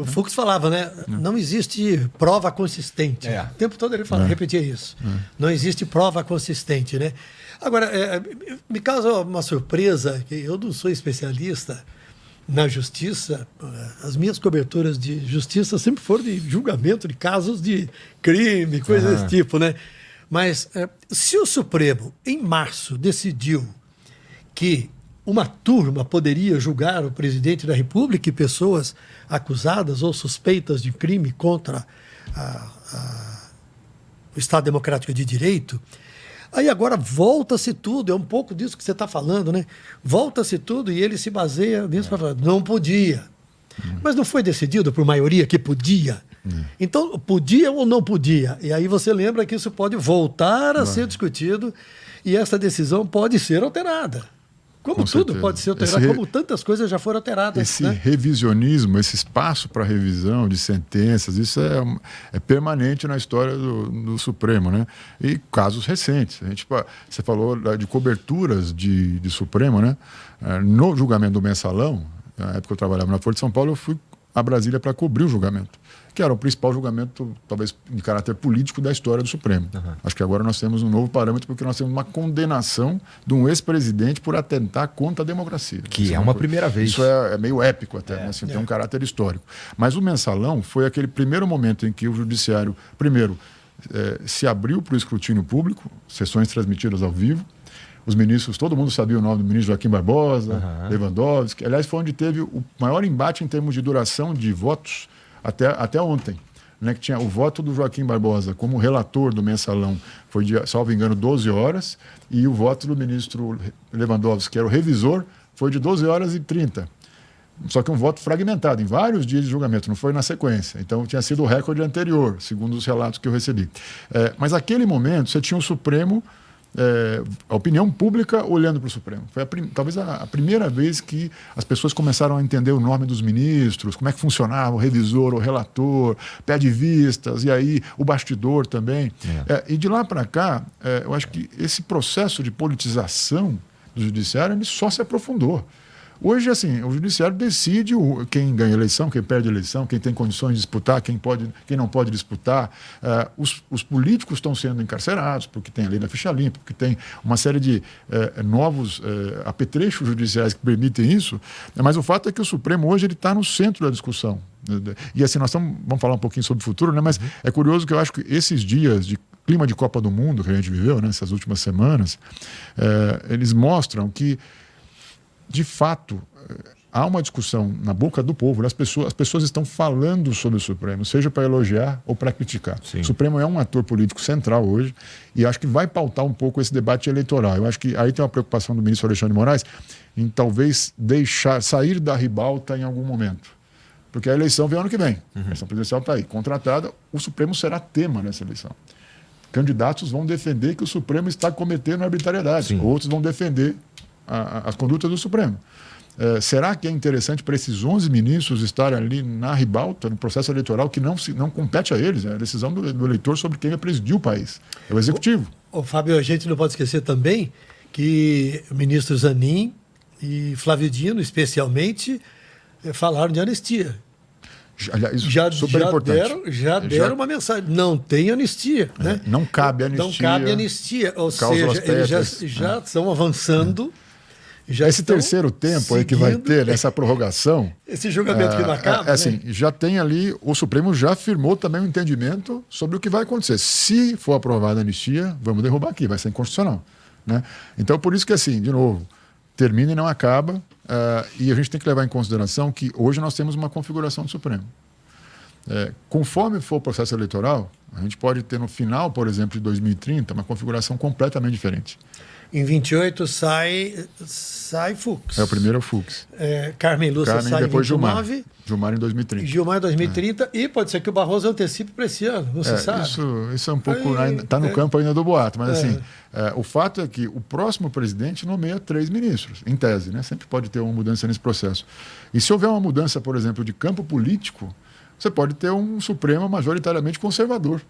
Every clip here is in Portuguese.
O Fux falava, né? Não existe prova consistente. O tempo todo ele repetia isso. Não existe prova consistente, né? Agora, me causa uma surpresa, que eu não sou especialista na justiça. As minhas coberturas de justiça sempre foram de julgamento de casos de crime, coisas desse tipo, né? Mas se o Supremo, em março, decidiu que uma turma poderia julgar o presidente da República e pessoas acusadas ou suspeitas de crime contra o Estado Democrático de Direito, aí agora volta-se tudo, é um pouco disso que você está falando, né? Volta-se tudo e ele se baseia nisso para falar, não podia. Mas não foi decidido por maioria que podia. Então, podia ou não podia? E aí você lembra que isso pode voltar a ser discutido e essa decisão pode ser alterada. Como tudo pode ser alterado, como tantas coisas já foram alteradas. Esse revisionismo, esse espaço para revisão de sentenças, isso é permanente na história do Supremo, né? E casos recentes. Você falou de coberturas de Supremo, né? No julgamento do Mensalão, na época que eu trabalhava na Folha de São Paulo, eu fui a Brasília para cobrir o julgamento, que era o principal julgamento, talvez, de caráter político da história do Supremo. Acho que agora nós temos um novo parâmetro, porque nós temos uma condenação de um ex-presidente por atentar contra a democracia. Que é uma primeira vez. Isso é meio épico até, né? Assim, tem um caráter histórico. Mas o Mensalão foi aquele primeiro momento em que o judiciário, primeiro, se abriu para o escrutínio público, sessões transmitidas ao vivo. Os ministros, todo mundo sabia o nome do ministro Joaquim Barbosa, Lewandowski. Aliás, foi onde teve o maior embate em termos de duração de votos até ontem, né, que tinha o voto do Joaquim Barbosa como relator do Mensalão, foi de, salvo engano, 12 horas, e o voto do ministro Lewandowski, que era o revisor, foi de 12 horas e 30. Só que um voto fragmentado, em vários dias de julgamento, não foi na sequência. Então, tinha sido o recorde anterior, segundo os relatos que eu recebi. Mas naquele momento, você tinha o Supremo, a opinião pública olhando para o Supremo. Foi talvez a primeira vez que as pessoas começaram a entender o nome dos ministros, como é que funcionava o revisor, o relator, pé de vistas, e aí o bastidor também. E de lá para cá, eu acho que esse processo de politização do judiciário ele só se aprofundou. Hoje, assim, o judiciário decide quem ganha eleição, quem perde eleição, quem tem condições de disputar, quem não pode disputar. Os políticos estão sendo encarcerados, porque tem a lei da ficha limpa, porque tem uma série de novos apetrechos judiciais que permitem isso. Mas o fato é que o Supremo hoje está no centro da discussão. E assim, vamos falar um pouquinho sobre o futuro, né? Mas é curioso que eu acho que esses dias de clima de Copa do Mundo que a gente viveu, né, essas últimas semanas, eles mostram que de fato, há uma discussão na boca do povo, as pessoas estão falando sobre o Supremo, seja para elogiar ou para criticar. Sim. O Supremo é um ator político central hoje e acho que vai pautar um pouco esse debate eleitoral. Eu acho que aí tem uma preocupação do ministro Alexandre de Moraes em talvez sair da ribalta em algum momento. Porque a eleição vem ano que vem. A eleição presidencial está aí, contratada, o Supremo será tema nessa eleição. Candidatos vão defender que o Supremo está cometendo arbitrariedade. Sim. Outros vão defender as condutas do Supremo. Será que é interessante para esses 11 ministros estarem ali na ribalta, no processo eleitoral, que não compete a eles? É a decisão do eleitor sobre quem vai presidir o país. É o Executivo. Fábio, a gente não pode esquecer também que o ministro Zanin e Flávio Dino, especialmente, falaram de anistia. Já deram uma mensagem. Não tem anistia. Né? Não cabe anistia. Não cabe anistia. Ou seja, eles já estão avançando. Esse terceiro tempo aí que vai ter, essa prorrogação... Esse julgamento que não acaba, assim, já tem ali, o Supremo já firmou também um entendimento sobre o que vai acontecer. Se for aprovada a anistia, vamos derrubar aqui, vai ser inconstitucional. Né? Então, por isso que, assim, de novo, termina e não acaba, e a gente tem que levar em consideração que hoje nós temos uma configuração do Supremo. Conforme for o processo eleitoral, a gente pode ter no final, por exemplo, de 2030, uma configuração completamente diferente. Em 28 sai Fux. O primeiro é o Fux. Carmen Lúcia sai depois em 29. Gilmar em 2030. Gilmar em 2030 e pode ser que o Barroso antecipe para esse ano, não se sabe. Isso é um pouco... Está no campo ainda do boato, mas assim, o fato é que o próximo presidente nomeia 3 ministros, em tese, né? Sempre pode ter uma mudança nesse processo. E se houver uma mudança, por exemplo, de campo político, você pode ter um Supremo majoritariamente conservador.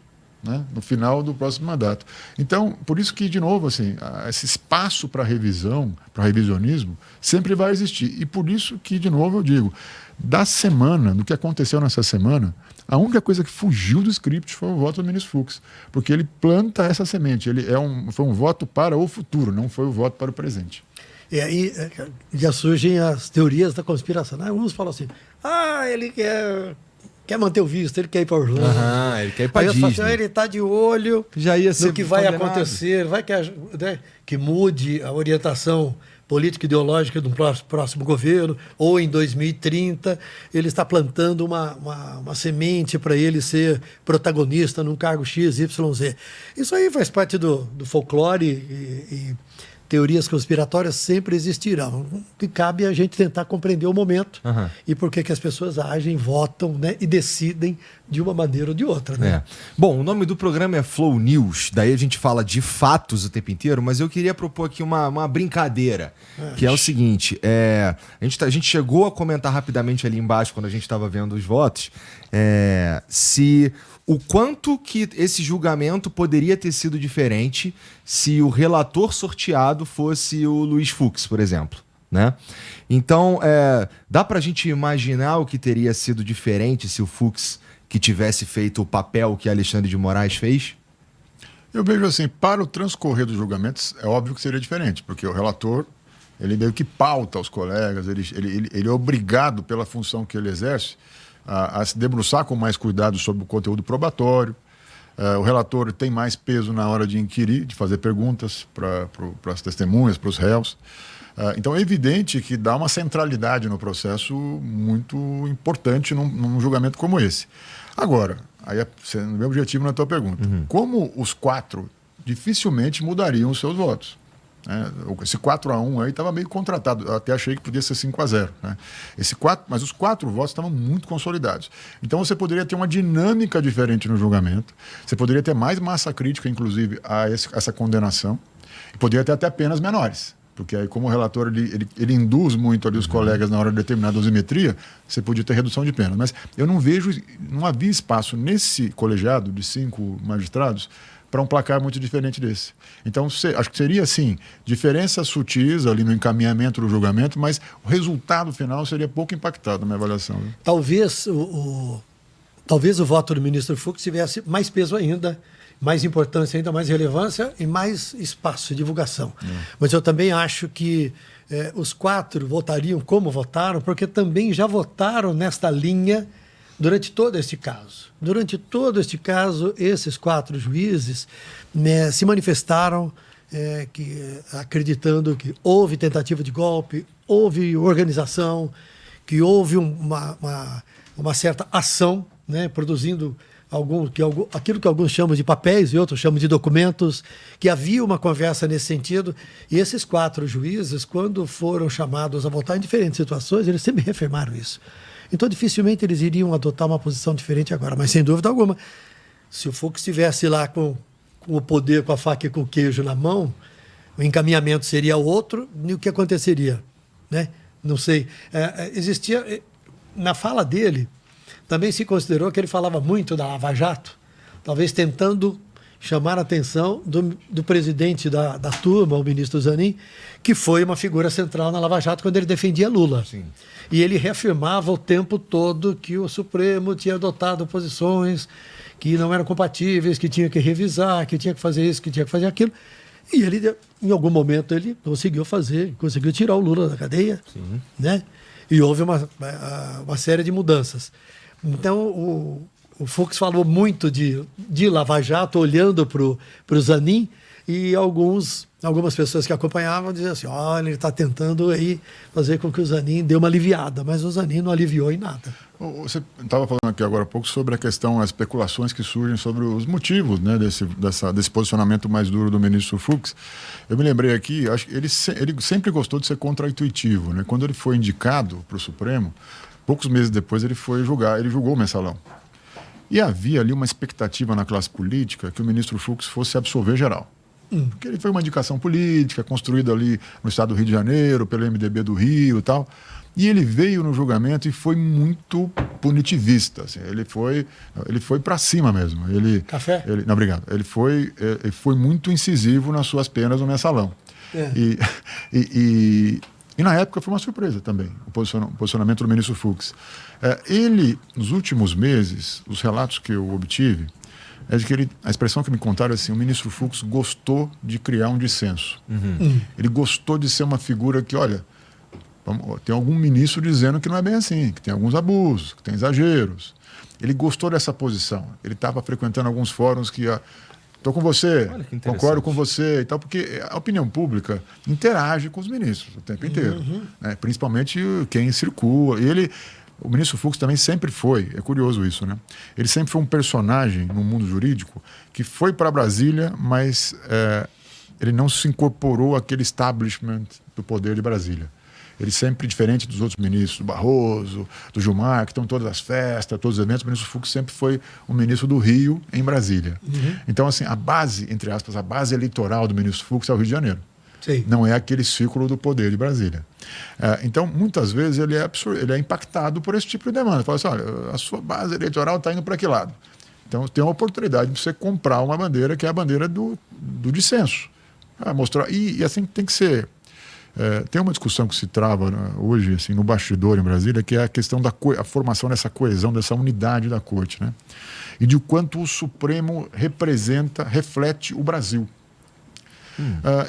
né, no final do próximo mandato. Então, por isso que, de novo, assim, esse espaço para revisão, para revisionismo, sempre vai existir. E por isso que, de novo, eu digo, da semana, do que aconteceu nessa semana, a única coisa que fugiu do script foi o voto do ministro Fux, porque ele planta essa semente. Foi um voto para o futuro, não foi o voto para o presente. E aí já surgem as teorias da conspiração. Né? Uns falam assim, ele quer manter o visto, ele quer ir para Orlando. Ele quer ir para Disney. Assim, ele está de olho já ia ser no que vai condenado. acontecer, vai que mude a orientação política ideológica do próximo governo, ou em 2030, ele está plantando uma semente para ele ser protagonista num cargo X, Y, Z. Isso aí faz parte do folclore e teorias conspiratórias sempre existirão. O que cabe é a gente tentar compreender o momento e por que as pessoas agem, votam, né, e decidem de uma maneira ou de outra. Né? Bom, o nome do programa é Flow News, daí a gente fala de fatos o tempo inteiro, mas eu queria propor aqui uma brincadeira, que é o seguinte, a gente chegou a comentar rapidamente ali embaixo, quando a gente estava vendo os votos, se o quanto que esse julgamento poderia ter sido diferente se o relator sorteado fosse o Luiz Fux, por exemplo, né? Então, dá pra gente imaginar o que teria sido diferente se o Fux que tivesse feito o papel que Alexandre de Moraes fez? Eu vejo assim, para o transcorrer dos julgamentos, é óbvio que seria diferente, porque o relator, ele meio que pauta os colegas, ele é obrigado pela função que ele exerce a se debruçar com mais cuidado sobre o conteúdo probatório. O relator tem mais peso na hora de inquirir, de fazer perguntas para as testemunhas, para os réus. Então é evidente que dá uma centralidade no processo muito importante num julgamento como esse. Agora, aí o meu objetivo na tua pergunta, como os 4 dificilmente mudariam os seus votos? Esse 4-1 aí estava meio contratado. Eu até achei que podia ser 5-0. Né? Mas os 4 votos estavam muito consolidados. Então você poderia ter uma dinâmica diferente no julgamento. Você poderia ter mais massa crítica, inclusive, a essa condenação. E poderia ter até penas menores. Porque aí, como o relator ele induz muito ali os colegas na hora de determinar a dosimetria, você podia ter redução de pena. Mas eu não havia espaço nesse colegiado de 5 magistrados para um placar muito diferente desse. Então, acho que seria, assim, diferenças sutis ali no encaminhamento do julgamento, mas o resultado final seria pouco impactado na minha avaliação. Viu? Talvez o voto do ministro Fux tivesse mais peso ainda, mais importância ainda, mais relevância e mais espaço de divulgação. Mas eu também acho que os 4 votariam como votaram, porque também já votaram nesta linha durante todo este caso. Durante todo este caso, esses 4 juízes se manifestaram acreditando que houve tentativa de golpe, houve organização, que houve uma certa ação, né, produzindo aquilo que alguns chamam de papéis e outros chamam de documentos, que havia uma conversa nesse sentido. E esses 4 juízes, quando foram chamados a votar em diferentes situações, eles sempre reafirmaram isso. Então, dificilmente eles iriam adotar uma posição diferente agora. Mas, sem dúvida alguma, se o Fux estivesse lá com o poder, com a faca e com o queijo na mão, o encaminhamento seria outro, e o que aconteceria? Né? Não sei. Existia... Na fala dele, também se considerou que ele falava muito da Lava Jato, talvez tentando chamar a atenção do presidente da turma, o ministro Zanin, que foi uma figura central na Lava Jato quando ele defendia Lula. Sim. E ele reafirmava o tempo todo que o Supremo tinha adotado posições que não eram compatíveis, que tinha que revisar, que tinha que fazer isso, que tinha que fazer aquilo. E ele, em algum momento, ele conseguiu tirar o Lula da cadeia. Sim. Né? E houve uma série de mudanças. Então, o Fux falou muito de Lava Jato, olhando para o Zanin, e algumas pessoas que acompanhavam diziam assim, olha, ele está tentando aí fazer com que o Zanin dê uma aliviada, mas o Zanin não aliviou em nada. Você estava falando aqui agora há pouco sobre a questão, as especulações que surgem sobre os motivos, né, desse posicionamento mais duro do ministro Fux. Eu me lembrei aqui, acho que ele sempre gostou de ser contra-intuitivo. Né? Quando ele foi indicado para o Supremo, poucos meses depois ele julgou o Mensalão. E havia ali uma expectativa na classe política que o ministro Fux fosse absolver geral. Porque ele foi uma indicação política, construída ali no estado do Rio de Janeiro, pelo MDB do Rio e tal. E ele veio no julgamento e foi muito punitivista. Assim, ele foi para cima mesmo. Café? Não, obrigado. Ele foi muito incisivo nas suas penas no mensalão. E na época foi uma surpresa também, o posicionamento do ministro Fux. Ele, nos últimos meses, os relatos que eu obtive, é de que a expressão que me contaram é assim, o ministro Fux gostou de criar um dissenso. Ele gostou de ser uma figura que, olha, tem algum ministro dizendo que não é bem assim, que tem alguns abusos, que tem exageros. Ele gostou dessa posição. Ele estava frequentando alguns fóruns que... Estou com você, concordo com você e tal, porque a opinião pública interage com os ministros o tempo inteiro, né? Principalmente quem circula. O ministro Fux também sempre foi, é curioso isso, né? Ele sempre foi um personagem no mundo jurídico que foi para Brasília, mas ele não se incorporou àquele establishment do poder de Brasília. Ele sempre, diferente dos outros ministros, do Barroso, do Gilmar, que estão em todas as festas, todos os eventos, o ministro Fux sempre foi um ministro do Rio, em Brasília. Então, assim, a base, entre aspas, a base eleitoral do ministro Fux é o Rio de Janeiro. Sim. Não é aquele círculo do poder de Brasília. Então, muitas vezes, ele é impactado por esse tipo de demanda. Fala assim, olha, a sua base eleitoral está indo para que lado? Então, tem uma oportunidade de você comprar uma bandeira que é a bandeira do dissenso. Mostrar, e assim tem que ser... tem uma discussão que se trava, né, hoje assim, no bastidor em Brasília, que é a questão da a formação dessa coesão, dessa unidade da corte, né? E de quanto o Supremo reflete o Brasil.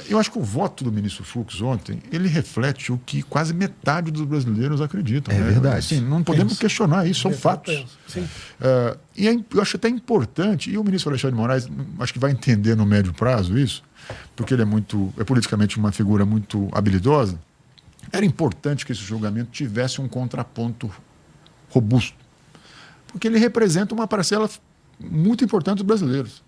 Eu acho que o voto do ministro Fux ontem, ele reflete o que quase metade dos brasileiros acreditam. É verdade. Assim, não podemos questionar isso, são fatos. Sim. E eu acho até importante, e o ministro Alexandre de Moraes acho que vai entender no médio prazo isso, porque ele é politicamente uma figura muito habilidosa. Era importante que esse julgamento tivesse um contraponto robusto, porque ele representa uma parcela muito importante dos brasileiros.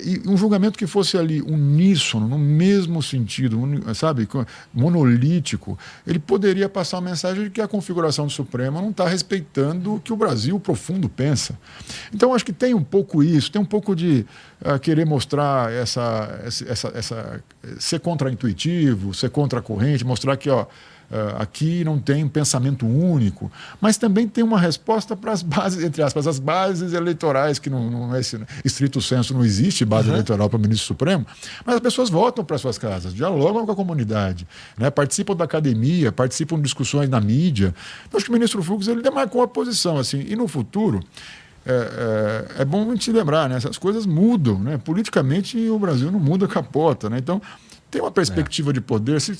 E um julgamento que fosse ali uníssono, no mesmo sentido, sabe, monolítico, ele poderia passar uma mensagem de que a configuração do Supremo não está respeitando o que o Brasil profundo pensa. Então, acho que tem um pouco isso, tem um pouco de querer mostrar ser contraintuitivo, ser contracorrente, mostrar que, aqui não tem um pensamento único, mas também tem uma resposta para as bases, entre aspas, as bases eleitorais, que não é estrito senso, não existe base eleitoral para o ministro Supremo, mas as pessoas votam para suas casas, dialogam com a comunidade, né, participam da academia, participam de discussões na mídia. Então, acho que o ministro Fux ele demarcou a posição, assim, e no futuro é bom a gente lembrar, né, essas coisas mudam, né, politicamente o Brasil não muda, capota, né, então tem uma perspectiva de poder, se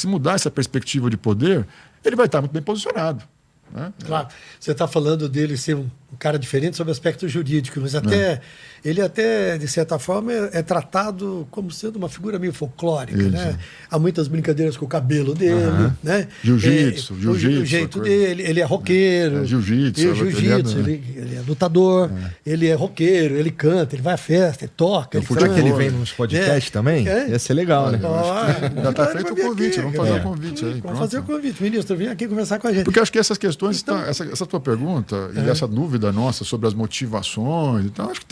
mudar essa perspectiva de poder, ele vai estar muito bem posicionado. Né? Claro, você está falando dele ser um cara diferente sobre o aspecto jurídico, mas ele até, de certa forma, é tratado como sendo uma figura meio folclórica, né? Há muitas brincadeiras com o cabelo dele, né? Jiu-jitsu. O jeito dele, ele é roqueiro. Jiu-jitsu. Ele é lutador, ele é roqueiro, ele canta, ele vai à festa, ele toca. Será que ele vem nos podcasts também? Ia ser legal, né? Já está feito o convite, vamos fazer o convite aí. Vamos fazer o convite, ministro, vem aqui conversar com a gente. Porque acho que essas questões, essa tua pergunta e essa dúvida nossa sobre as motivações, então acho que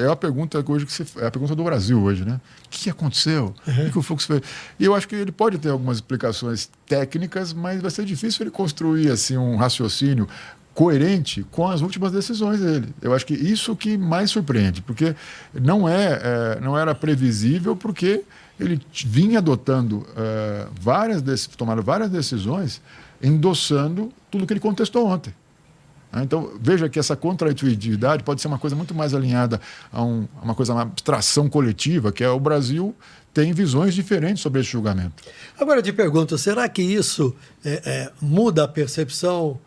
é a pergunta que hoje é a pergunta do Brasil hoje, né? O que aconteceu? O que o Fux fez? E eu acho que ele pode ter algumas explicações técnicas, mas vai ser difícil ele construir assim um raciocínio coerente com as últimas decisões dele. Eu acho que isso que mais surpreende, porque não era previsível, porque ele vinha adotando tomando várias decisões, endossando tudo que ele contestou ontem. Então, veja que essa contraintuitividade pode ser uma coisa muito mais alinhada a uma abstração coletiva, que é o Brasil tem visões diferentes sobre esse julgamento. Agora, eu te pergunto, será que isso muda a percepção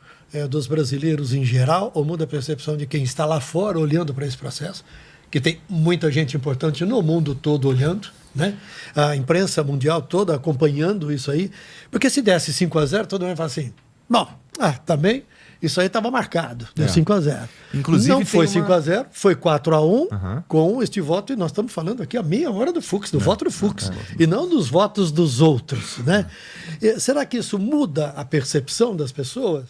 dos brasileiros em geral, ou muda a percepção de quem está lá fora olhando para esse processo? Que tem muita gente importante no mundo todo olhando, né? A imprensa mundial toda acompanhando isso aí, porque se desse 5-0, todo mundo vai falar assim, bom, também... Isso aí estava marcado, deu 5-0. Inclusive, não foi 5-0, foi 4-1 com este voto, e nós estamos falando aqui a meia hora do Fux, do voto do Fux, e não dos votos dos outros, né? Será que isso muda a percepção das pessoas?